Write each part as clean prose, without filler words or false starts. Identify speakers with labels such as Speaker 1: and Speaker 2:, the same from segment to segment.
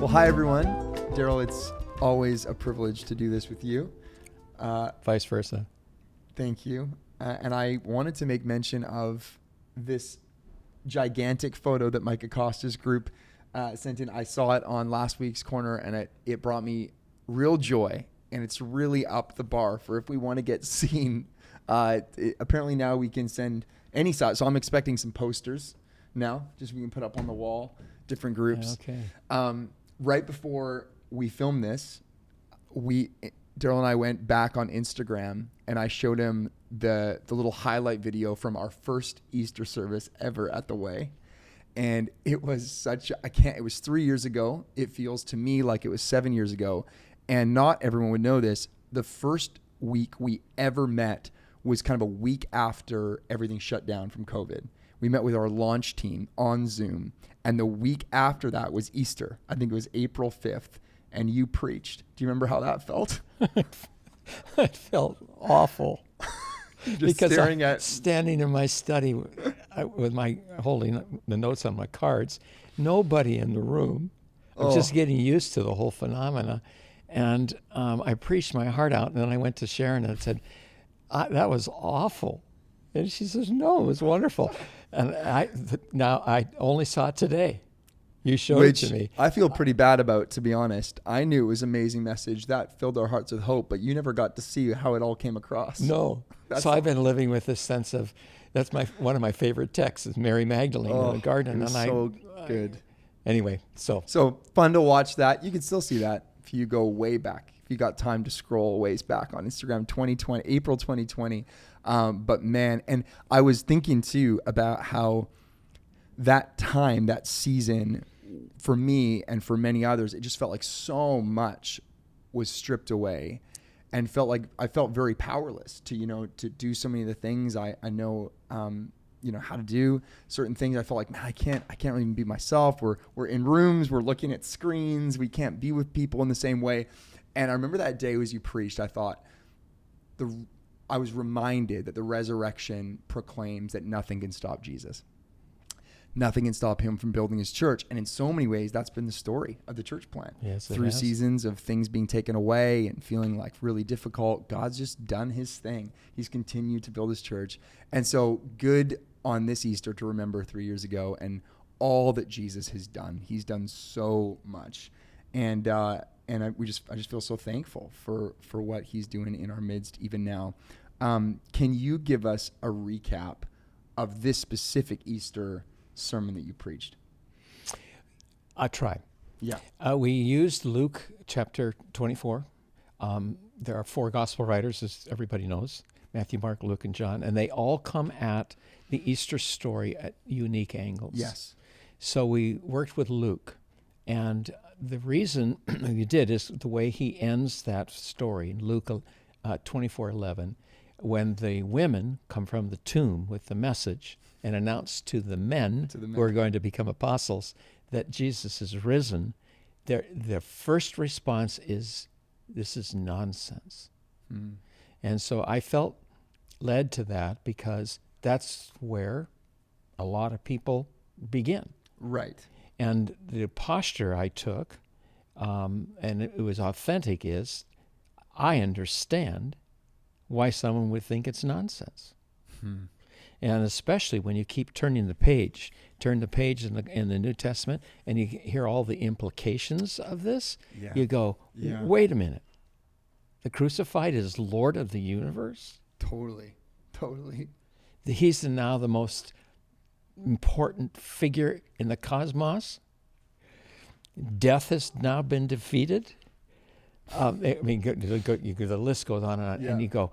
Speaker 1: Well, hi, everyone. Daryl, it's always a privilege to do this with you.
Speaker 2: Vice versa.
Speaker 1: Thank you. And I wanted to make mention of this gigantic photo that Mike Acosta's group sent in. I saw it on last week's corner, and it brought me real joy. And it's really up the bar for if we want to get seen. Apparently now we can send any size. So I'm expecting some posters now, just we can put up on the wall, different groups.
Speaker 2: Okay.
Speaker 1: Right before we filmed this, Daryl and I went back on Instagram, and I showed him the little highlight video from our first Easter service ever at the Way. And it was it was 3 years ago. It feels to me like it was 7 years ago. And not everyone would know this. The first week we ever met was kind of a week after everything shut down from COVID. We met with our launch team on Zoom. And the week after that was Easter. I think it was April 5th. And you preached. Do you remember how that felt?
Speaker 2: It felt awful. Because
Speaker 1: staring
Speaker 2: I'm
Speaker 1: at
Speaker 2: standing in my study with holding the notes on my cards. Nobody in the room. I'm just getting used to the whole phenomena. And I preached my heart out. And then I went to Sharon and said, that was awful. And she says, no, it was wonderful. And I only saw it today. You showed it to me.
Speaker 1: I feel pretty bad about, to be honest. I knew it was an amazing message that filled our hearts with hope, but you never got to see how it all came across.
Speaker 2: No. So I've been living with this sense of, that's one of my favorite texts is Mary Magdalene in the garden.
Speaker 1: It was so good.
Speaker 2: Anyway,
Speaker 1: so fun to watch that. You can still see that if you go way back. If you got time to scroll ways back on Instagram, April 2020. But man, and I was thinking too about how that time, that season, for me and for many others, it just felt like so much was stripped away, and I felt very powerless to do so many of the things I know how to do certain things. I felt like, man, I can't even be myself. We're in rooms, we're looking at screens, we can't be with people in the same way. And I remember that day as you preached, I thought I was reminded that the resurrection proclaims that nothing can stop Jesus. Nothing can stop him from building his church. And in so many ways, that's been the story of the church plant.
Speaker 2: Yes,
Speaker 1: through seasons of things being taken away and feeling like really difficult, God's just done his thing. He's continued to build his church. And so good on this Easter to remember 3 years ago and all that Jesus has done. He's done so much. And I just feel so thankful for what he's doing in our midst even now. Can you give us a recap of this specific Easter sermon that you preached?
Speaker 2: I'll try.
Speaker 1: Yeah.
Speaker 2: We used Luke chapter 24. There are 4 gospel writers, as everybody knows, Matthew, Mark, Luke, and John, and they all come at the Easter story at unique angles.
Speaker 1: Yes.
Speaker 2: So we worked with Luke, and the reason we did is the way he ends that story in Luke 24:11, when the women come from the tomb with the message and announce to the men who are going to become apostles that Jesus is risen, their first response is, this is nonsense. Mm. And so I felt led to that because that's where a lot of people begin.
Speaker 1: Right.
Speaker 2: And the posture I took, and it was authentic, is I understand why someone would think it's nonsense. Hmm. And especially when you keep turning the page in the New Testament, and you hear all the implications of this, you go, wait a minute. The crucified is Lord of the universe?
Speaker 1: Totally.
Speaker 2: He's now the most important figure in the cosmos. Death has now been defeated. The list goes on and on, and you go,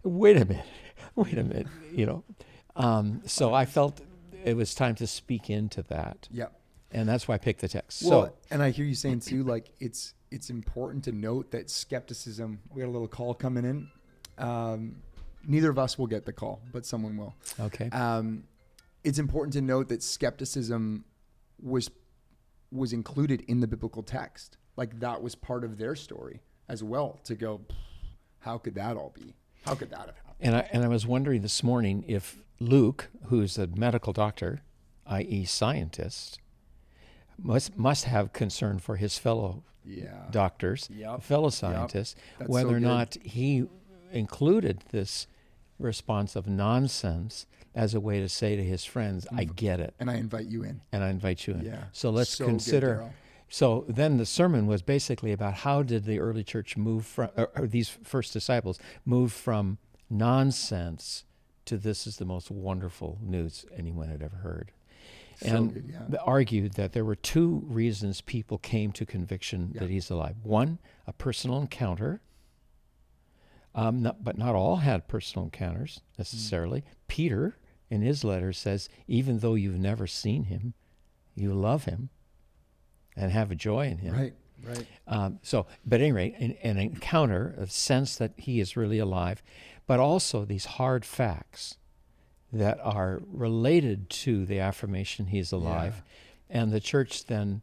Speaker 2: wait a minute, So I felt it was time to speak into that.
Speaker 1: Yeah.
Speaker 2: And that's why I picked the text.
Speaker 1: Well, and I hear you saying too, like it's important to note that skepticism, we had a little call coming in. Neither of us will get the call, but someone will.
Speaker 2: Okay.
Speaker 1: It's important to note that skepticism was included in the biblical text. Like that was part of their story as well, to go, how could that all be? How could that have happened?
Speaker 2: And I was wondering this morning if Luke, who's a medical doctor, i.e. scientist, must have concern for his fellow
Speaker 1: Yeah.
Speaker 2: doctors,
Speaker 1: Yep.
Speaker 2: fellow scientists,
Speaker 1: That's
Speaker 2: whether
Speaker 1: so
Speaker 2: or
Speaker 1: good.
Speaker 2: not he included this response of nonsense as a way to say to his friends, I get it,
Speaker 1: And I invite you in.
Speaker 2: and I invite you in.
Speaker 1: Yeah.
Speaker 2: So let's
Speaker 1: So good,
Speaker 2: consider.
Speaker 1: Daryl.
Speaker 2: So then the sermon was basically about how did the early church move from, or these first disciples move from nonsense to this is the most wonderful news anyone had ever heard.
Speaker 1: So
Speaker 2: And
Speaker 1: good, yeah.
Speaker 2: they argued that there were two reasons people came to conviction that he's alive. One, a personal encounter, but not all had personal encounters necessarily. Peter, in his letter, says, even though you've never seen him, you love him and have a joy in him.
Speaker 1: Right. Right.
Speaker 2: But at any rate, an encounter, a sense that he is really alive, but also these hard facts that are related to the affirmation he's alive. And the church then,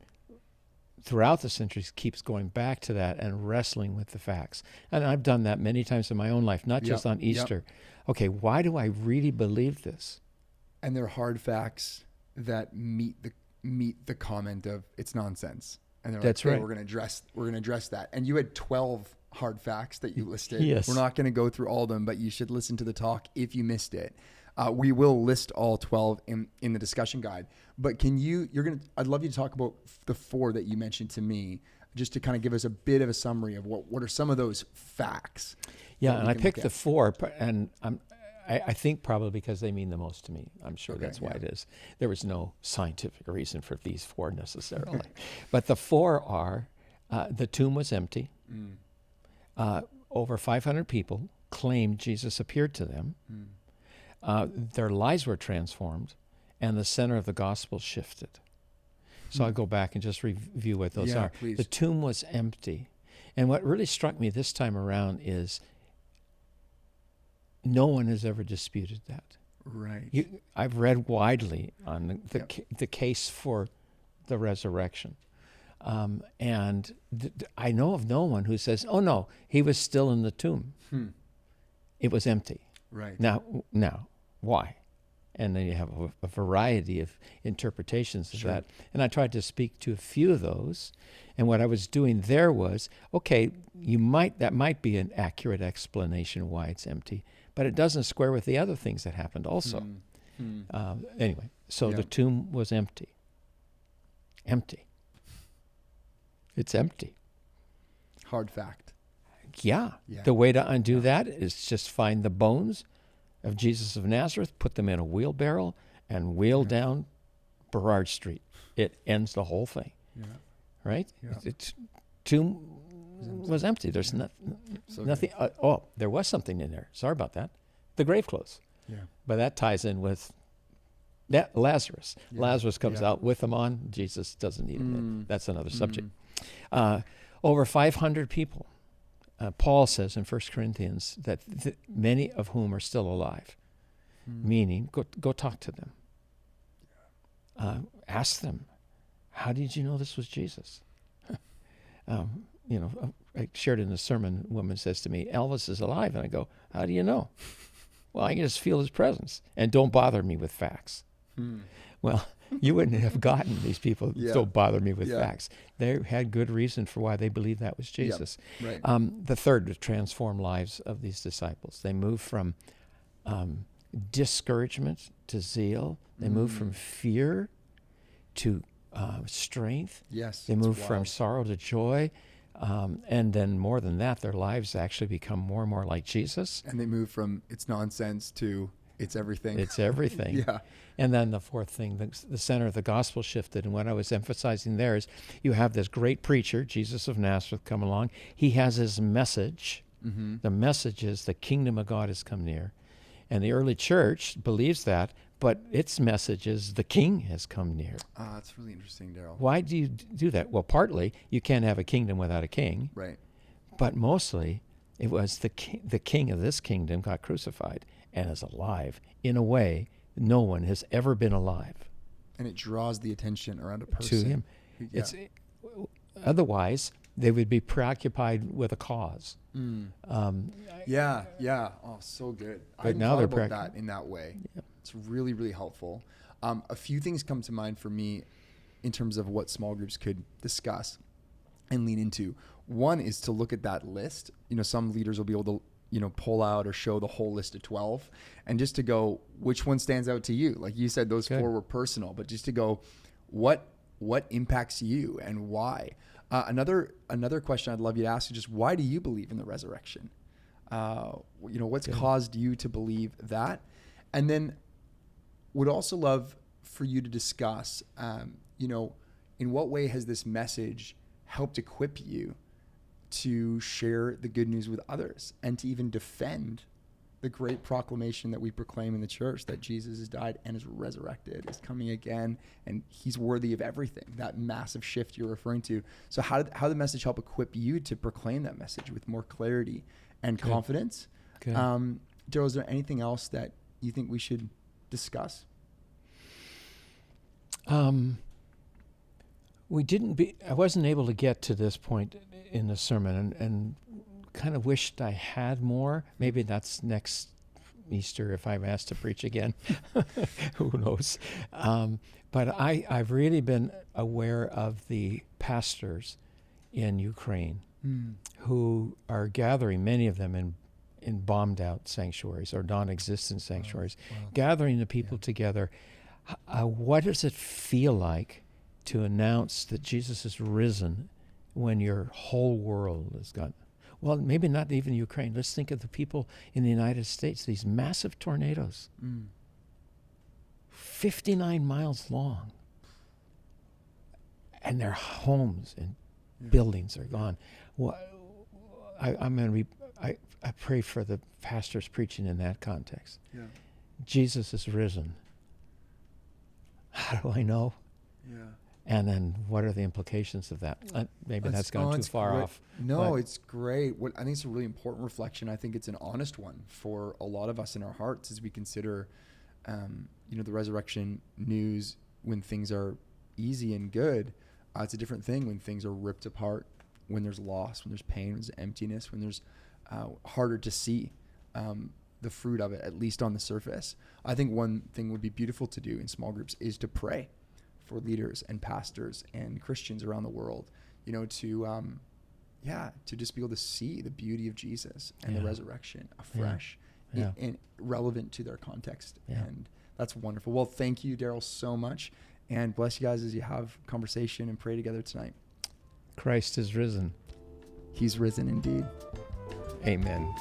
Speaker 2: throughout the centuries, keeps going back to that and wrestling with the facts. And I've done that many times in my own life, not just on Easter. Okay, why do I really believe this?
Speaker 1: And they're hard facts that meet the comment of it's nonsense. And they're like,
Speaker 2: That's
Speaker 1: hey,
Speaker 2: right.
Speaker 1: we're gonna address that. And you had 12 hard facts that you listed.
Speaker 2: Yes.
Speaker 1: We're not gonna go through all of them, but you should listen to the talk if you missed it. We will list all 12 in the discussion guide. But I'd love you to talk about the 4 that you mentioned to me, just to kind of give us a bit of a summary of what are some of those facts.
Speaker 2: Yeah,
Speaker 1: that
Speaker 2: and
Speaker 1: we
Speaker 2: I
Speaker 1: can
Speaker 2: picked
Speaker 1: look
Speaker 2: the
Speaker 1: at.
Speaker 2: 4, and I think probably because they mean the most to me. I'm sure
Speaker 1: Okay,
Speaker 2: that's why
Speaker 1: yeah.
Speaker 2: it is. There was no scientific reason for these 4 necessarily. But the 4 are, the tomb was empty. Over 500 people claimed Jesus appeared to them. Their lives were transformed, and the center of the gospel shifted. So I'll go back and just review what those
Speaker 1: Yeah,
Speaker 2: are.
Speaker 1: please.
Speaker 2: The tomb was empty. And what really struck me this time around is no one has ever disputed that.
Speaker 1: Right.
Speaker 2: I've read widely on the case for the resurrection. And I know of no one who says, oh, no, he was still in the tomb. It was empty.
Speaker 1: Right.
Speaker 2: Now, why? And then you have a variety of interpretations of that. And I tried to speak to a few of those. And what I was doing there was, okay, that might be an accurate explanation why it's empty, but it doesn't square with the other things that happened also. Anyway, so the tomb was empty. Empty. It's empty.
Speaker 1: Hard fact.
Speaker 2: Yeah.
Speaker 1: Yeah.
Speaker 2: The way to undo that is just find the bones of Jesus of Nazareth, put them in a wheelbarrow, and wheel down Burrard Street. It ends the whole thing.
Speaker 1: Yeah.
Speaker 2: Right?
Speaker 1: Yeah.
Speaker 2: It's tomb was empty. There's nothing. There was something in there. Sorry about that. The grave clothes.
Speaker 1: Yeah.
Speaker 2: But that ties in with that Lazarus.
Speaker 1: Yeah.
Speaker 2: Lazarus comes
Speaker 1: Yeah.
Speaker 2: out with them on. Jesus doesn't need him. That's another subject. Over 500 people. Paul says in 1 Corinthians that many of whom are still alive, meaning go talk to them. Ask them, how did you know this was Jesus? I shared in a sermon, a woman says to me, Elvis is alive. And I go, how do you know? Well, I can just feel his presence. And don't bother me with facts. Well, you wouldn't have gotten these people.
Speaker 1: Yeah.
Speaker 2: Don't bother me with
Speaker 1: Yeah.
Speaker 2: facts. They had good reason for why they believed that was Jesus.
Speaker 1: Right.
Speaker 2: The third, to transform lives of these disciples. They moved from discouragement to zeal. They moved from fear to strength.
Speaker 1: Yes.
Speaker 2: They
Speaker 1: it's
Speaker 2: moved from
Speaker 1: wild.
Speaker 2: sorrow to joy. And then more than that, their lives actually become more and more like Jesus.
Speaker 1: And they move from it's nonsense to it's everything.
Speaker 2: It's everything.
Speaker 1: Yeah.
Speaker 2: And then the fourth thing, the center of the gospel shifted. And what I was emphasizing there is you have this great preacher, Jesus of Nazareth, come along. He has his message. The message is the kingdom of God has come near. And the early church believes that, but its message is the king has come near.
Speaker 1: That's really interesting, Daryl.
Speaker 2: Why do you do that? Well, partly you can't have a kingdom without a king,
Speaker 1: Right.
Speaker 2: but mostly it was the king of this kingdom got crucified and is alive in a way no one has ever been alive
Speaker 1: And it draws the attention around a person.
Speaker 2: to him.
Speaker 1: Yeah.
Speaker 2: It's otherwise they would be preoccupied with a cause.
Speaker 1: Yeah. Yeah. Oh, so good. I hadn't
Speaker 2: now
Speaker 1: thought
Speaker 2: they're
Speaker 1: about that in that way. It's really, really helpful. A few things come to mind for me in terms of what small groups could discuss and lean into. One is to look at that list. Some leaders will be able to, pull out or show the whole list of 12, and just to go, which one stands out to you? Like you said, those
Speaker 2: Good.
Speaker 1: 4 were personal, but just to go, what impacts you and why? Another question I'd love you to ask is just, why do you believe in the resurrection? What's
Speaker 2: Good.
Speaker 1: caused you to believe that? And then would also love for you to discuss, in what way has this message helped equip you to share the good news with others and to even defend the great proclamation that we proclaim in the church, that Jesus has died and is resurrected, is coming again, and he's worthy of everything, that massive shift you're referring to. So how did the message help equip you to proclaim that message with more clarity and
Speaker 2: Good.
Speaker 1: confidence?
Speaker 2: Good.
Speaker 1: Daryl, is there anything else that you think we should discuss?
Speaker 2: I wasn't able to get to this point in the sermon, and kind of wished I had more. Maybe that's next Easter if I'm asked to preach again. Who knows? But I've really been aware of the pastors in Ukraine who are gathering, many of them in bombed out sanctuaries or non-existent sanctuaries, gathering the people together. What does it feel like to announce that Jesus is risen when your whole world is gone? Well, maybe not even Ukraine. Let's think of the people in the United States, these massive tornadoes, 59 miles long, and their homes and buildings are gone. Well, I pray for the pastors preaching in that context.
Speaker 1: Yeah.
Speaker 2: Jesus is risen. How do I know?
Speaker 1: Yeah.
Speaker 2: And then what are the implications of that? Maybe that's gone too far
Speaker 1: great.
Speaker 2: off.
Speaker 1: No, it's great. I think it's a really important reflection. I think it's an honest one for a lot of us in our hearts as we consider, the resurrection news when things are easy and good. It's a different thing when things are ripped apart, when there's loss, when there's pain, when there's emptiness, when there's harder to see the fruit of it, at least on the surface. I think one thing would be beautiful to do in small groups is to pray for leaders and pastors and Christians around the world, to just be able to see the beauty of Jesus and the resurrection afresh and relevant to their context.
Speaker 2: Yeah.
Speaker 1: And that's wonderful. Well, thank you, Daryl, so much. And bless you guys as you have conversation and pray together tonight.
Speaker 2: Christ is risen.
Speaker 1: He's risen indeed.
Speaker 2: Amen.